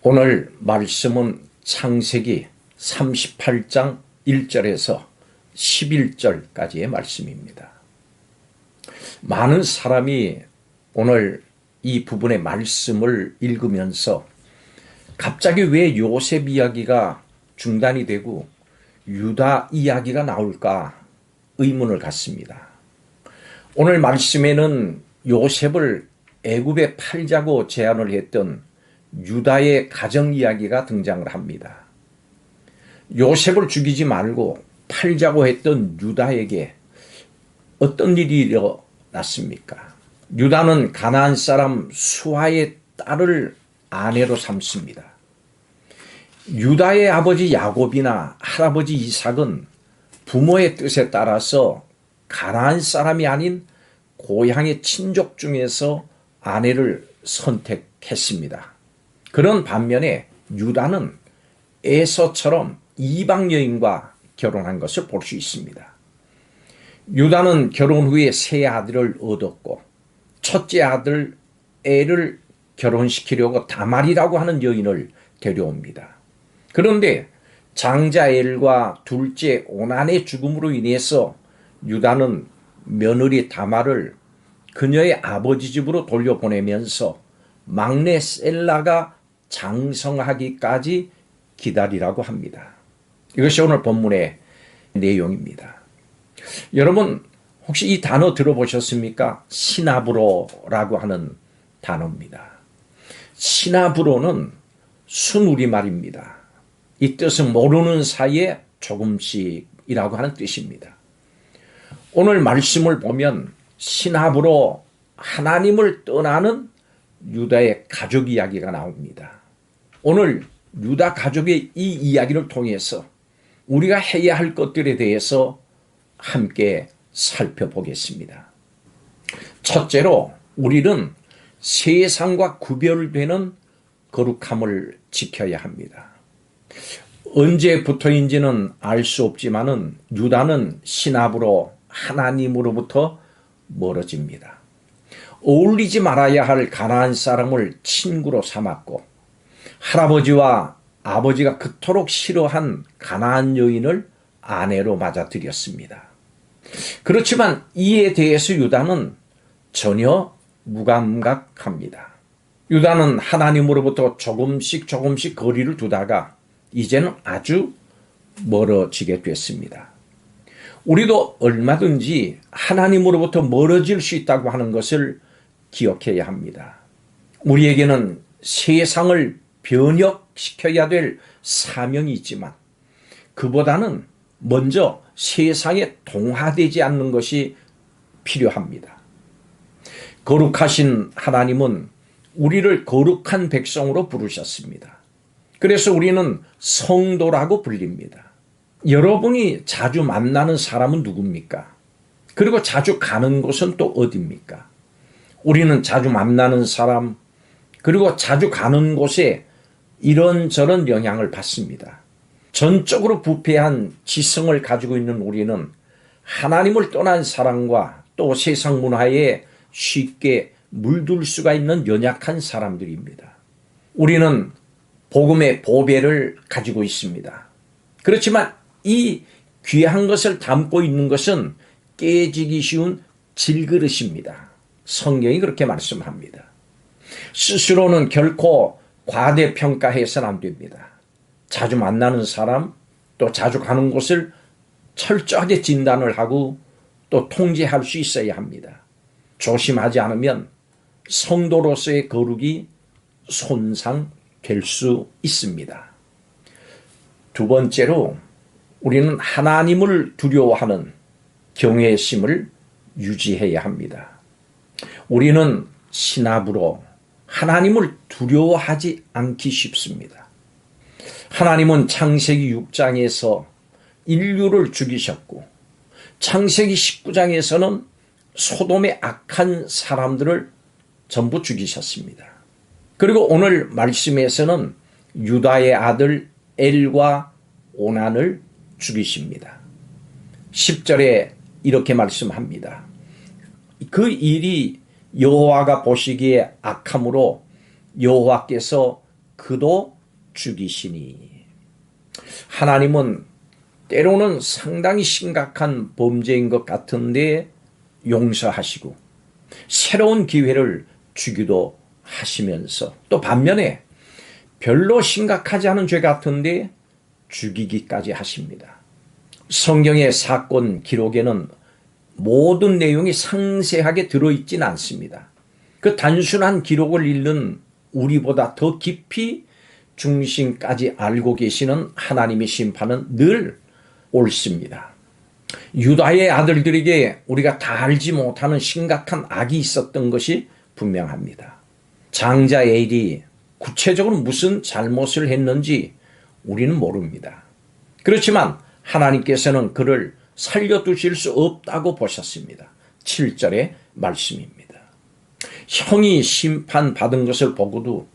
오늘 말씀은 창세기 38장 1절에서 11절까지의 말씀입니다. 많은 사람이 오늘 이 부분의 말씀을 읽으면서 갑자기 왜 요셉 이야기가 중단이 되고 유다 이야기가 나올까 의문을 갖습니다. 오늘 말씀에는 요셉을 애굽에 팔자고 제안을 했던 유다의 가정 이야기가 등장을 합니다. 요셉을 죽이지 말고 팔자고 했던 유다에게 어떤 일이 일어났습니까? 유다는 가나안 사람 수아의 딸을 아내로 삼습니다. 유다의 아버지 야곱이나 할아버지 이삭은 부모의 뜻에 따라서 가나안 사람이 아닌 고향의 친족 중에서 아내를 선택했습니다. 그런 반면에 유다는 에서처럼 이방 여인과 결혼한 것을 볼 수 있습니다. 유다는 결혼 후에 세 아들을 얻었고 첫째 아들 엘을 결혼시키려고 다말이라고 하는 여인을 데려옵니다. 그런데 장자 엘과 둘째 오난의 죽음으로 인해서 유다는 며느리 다말을 그녀의 아버지 집으로 돌려보내면서 막내 셀라가 장성하기까지 기다리라고 합니다. 이것이 오늘 본문의 내용입니다. 여러분 혹시 이 단어 들어보셨습니까? 시나브로라고 하는 단어입니다. 시나브로는 순우리말입니다. 이 뜻은 모르는 사이에 조금씩이라고 하는 뜻입니다. 오늘 말씀을 보면 시나브로 하나님을 떠나는 유다의 가족 이야기가 나옵니다. 오늘 유다 가족의 이 이야기를 통해서 우리가 해야 할 것들에 대해서 함께 살펴보겠습니다. 첫째로 우리는 세상과 구별되는 거룩함을 지켜야 합니다. 언제부터인지는 알 수 없지만은 유다는 시나브로 하나님으로부터 멀어집니다. 어울리지 말아야 할 가나안 사람을 친구로 삼았고 할아버지와 아버지가 그토록 싫어한 가나안 여인을 아내로 맞아들였습니다. 그렇지만 이에 대해서 유다는 전혀 무감각합니다. 유다는 하나님으로부터 조금씩 거리를 두다가 이제는 아주 멀어지게 됐습니다. 우리도 얼마든지 하나님으로부터 멀어질 수 있다고 하는 것을 기억해야 합니다. 우리에게는 세상을 변혁시켜야 될 사명이 있지만 그보다는 먼저 세상에 동화되지 않는 것이 필요합니다. 거룩하신 하나님은 우리를 거룩한 백성으로 부르셨습니다. 그래서 우리는 성도라고 불립니다. 여러분이 자주 만나는 사람은 누굽니까? 그리고 자주 가는 곳은 또 어디입니까? 우리는 자주 만나는 사람, 그리고 자주 가는 곳에 이런저런 영향을 받습니다. 전적으로 부패한 지성을 가지고 있는 우리는 하나님을 떠난 사람과 또 세상 문화에 쉽게 물들 수가 있는 연약한 사람들입니다. 우리는 복음의 보배를 가지고 있습니다. 그렇지만 이 귀한 것을 담고 있는 것은 깨지기 쉬운 질그릇입니다. 성경이 그렇게 말씀합니다. 스스로는 결코 과대평가해서는 안 됩니다. 자주 만나는 사람, 또 자주 가는 곳을 철저하게 진단을 하고 또 통제할 수 있어야 합니다. 조심하지 않으면 성도로서의 거룩이 손상될 수 있습니다. 두 번째로 우리는 하나님을 두려워하는 경외심을 유지해야 합니다. 우리는 시나브로 하나님을 두려워하지 않기 쉽습니다. 하나님은 창세기 6장에서 인류를 죽이셨고 창세기 19장에서는 소돔의 악한 사람들을 전부 죽이셨습니다. 그리고 오늘 말씀에서는 유다의 아들 엘과 오난을 죽이십니다. 10절에 이렇게 말씀합니다. 그 일이 여호와가 보시기에 악함으로 여호와께서 그도 죽이시니. 하나님은 때로는 상당히 심각한 범죄인 것 같은데 용서하시고 새로운 기회를 주기도 하시면서 또 반면에 별로 심각하지 않은 죄 같은데 죽이기까지 하십니다. 성경의 사건 기록에는 모든 내용이 상세하게 들어있진 않습니다. 그 단순한 기록을 읽는 우리보다 더 깊이 중심까지 알고 계시는 하나님의 심판은 늘 옳습니다. 유다의 아들들에게 우리가 다 알지 못하는 심각한 악이 있었던 것이 분명합니다. 장자 엘이 구체적으로 무슨 잘못을 했는지 우리는 모릅니다. 그렇지만 하나님께서는 그를 살려두실 수 없다고 보셨습니다. 7절의 말씀입니다. 형이 심판받은 것을 보고도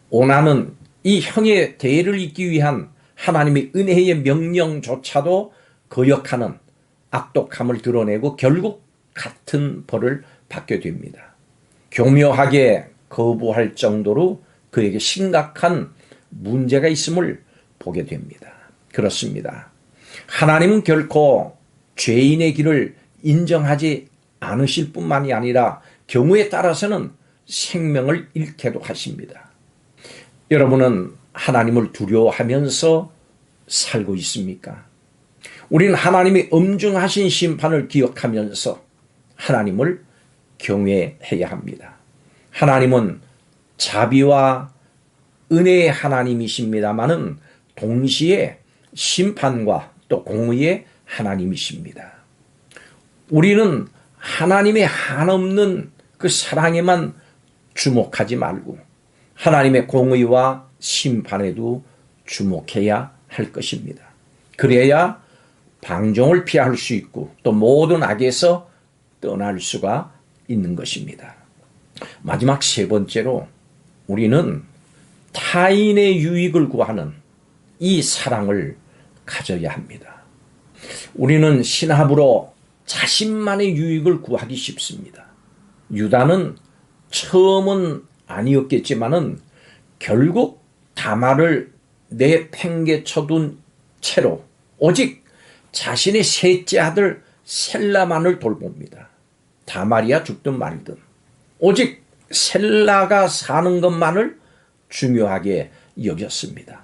오나는 이 형의 대를 잇기 위한 하나님의 은혜의 명령조차도 거역하는 악독함을 드러내고 결국 같은 벌을 받게 됩니다. 교묘하게 거부할 정도로 그에게 심각한 문제가 있음을 보게 됩니다. 그렇습니다. 하나님은 결코 죄인의 길을 인정하지 않으실 뿐만이 아니라 경우에 따라서는 생명을 잃게도 하십니다. 여러분은 하나님을 두려워하면서 살고 있습니까? 우리는 하나님의 엄중하신 심판을 기억하면서 하나님을 경외해야 합니다. 하나님은 자비와 은혜의 하나님이십니다마는 동시에 심판과 또 공의의 하나님이십니다. 우리는 하나님의 한없는 그 사랑에만 주목하지 말고 하나님의 공의와 심판에도 주목해야 할 것입니다. 그래야 방종을 피할 수 있고 또 모든 악에서 떠날 수가 있는 것입니다. 마지막 세 번째로 우리는 타인의 유익을 구하는 이 사랑을 가져야 합니다. 우리는 신합으로 자신만의 유익을 구하기 쉽습니다. 유다는 처음은 아니었겠지만은 결국 다말을 내팽개쳐둔 채로 오직 자신의 셋째 아들 셀라만을 돌봅니다. 다말이야 죽든 말든 오직 셀라가 사는 것만을 중요하게 여겼습니다.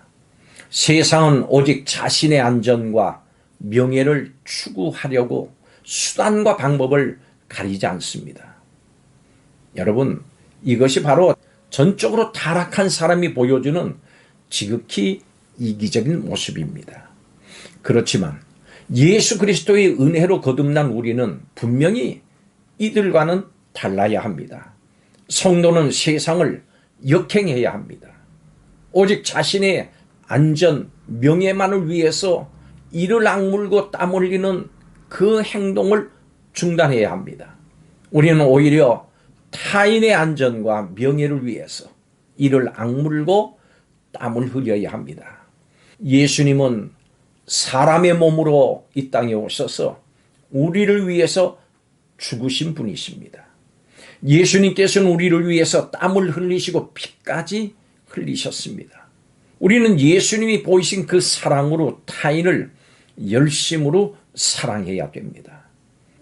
세상은 오직 자신의 안전과 명예를 추구하려고 수단과 방법을 가리지 않습니다. 여러분, 이것이 바로 전적으로 타락한 사람이 보여주는 지극히 이기적인 모습입니다. 그렇지만 예수 그리스도의 은혜로 거듭난 우리는 분명히 이들과는 달라야 합니다. 성도는 세상을 역행해야 합니다. 오직 자신의 안전, 명예만을 위해서 이를 악물고 땀 흘리는 그 행동을 중단해야 합니다. 우리는 오히려 타인의 안전과 명예를 위해서 이를 악물고 땀을 흘려야 합니다. 예수님은 사람의 몸으로 이 땅에 오셔서 우리를 위해서 죽으신 분이십니다. 예수님께서는 우리를 위해서 땀을 흘리시고 피까지 흘리셨습니다. 우리는 예수님이 보이신 그 사랑으로 타인을 열심으로 사랑해야 됩니다.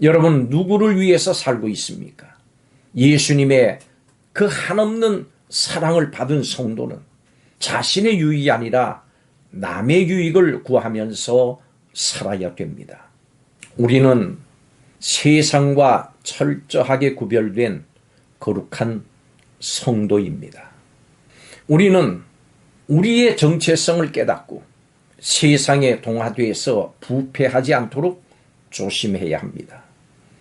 여러분, 누구를 위해서 살고 있습니까? 예수님의 그 한없는 사랑을 받은 성도는 자신의 유익이 아니라 남의 유익을 구하면서 살아야 됩니다. 우리는 세상과 철저하게 구별된 거룩한 성도입니다. 우리는 우리의 정체성을 깨닫고 세상에 동화되어서 부패하지 않도록 조심해야 합니다.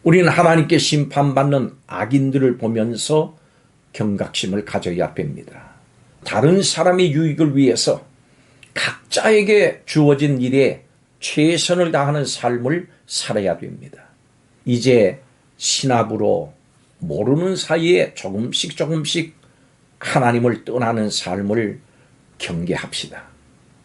우리는 하나님께 심판받는 악인들을 보면서 경각심을 가져야 됩니다. 다른 사람의 유익을 위해서 각자에게 주어진 일에 최선을 다하는 삶을 살아야 됩니다. 이제 신압으로 모르는 사이에 조금씩 하나님을 떠나는 삶을 경계합시다.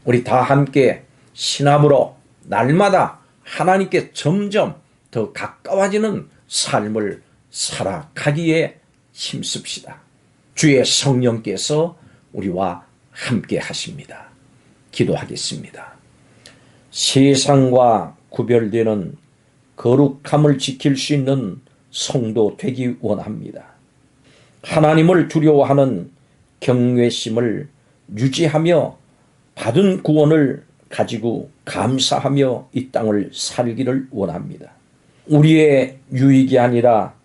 우리 다 함께 신압으로 날마다 하나님께 점점 더 가까워지는 삶을 살아가기에 힘씁시다. 주의 성령께서 우리와 함께 하십니다. 기도하겠습니다. 세상과 구별되는 거룩함을 지킬 수 있는 성도 되기 원합니다. 하나님을 두려워하는 경외심을 유지하며 받은 구원을 가지고 감사하며 이 땅을 살기를 원합니다. 우리의 유익이 아니라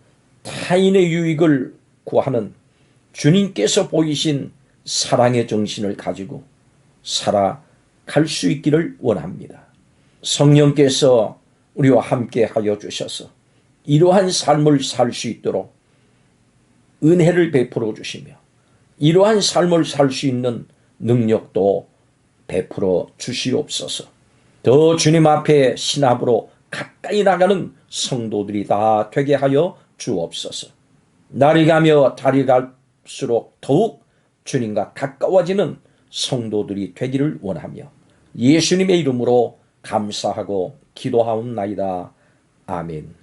타인의 유익을 구하는 주님께서 보이신 사랑의 정신을 가지고 살아갈 수 있기를 원합니다. 성령께서 우리와 함께 하여 주셔서 이러한 삶을 살 수 있도록 은혜를 베풀어 주시며 이러한 삶을 살 수 있는 능력도 베풀어 주시옵소서. 더 주님 앞에 신압으로 가까이 나가는 성도들이 다 되게 하여 주옵소서. 날이 가며 달이 갈수록 더욱 주님과 가까워지는 성도들이 되기를 원하며 예수님의 이름으로 감사하고 기도하옵나이다. 아멘.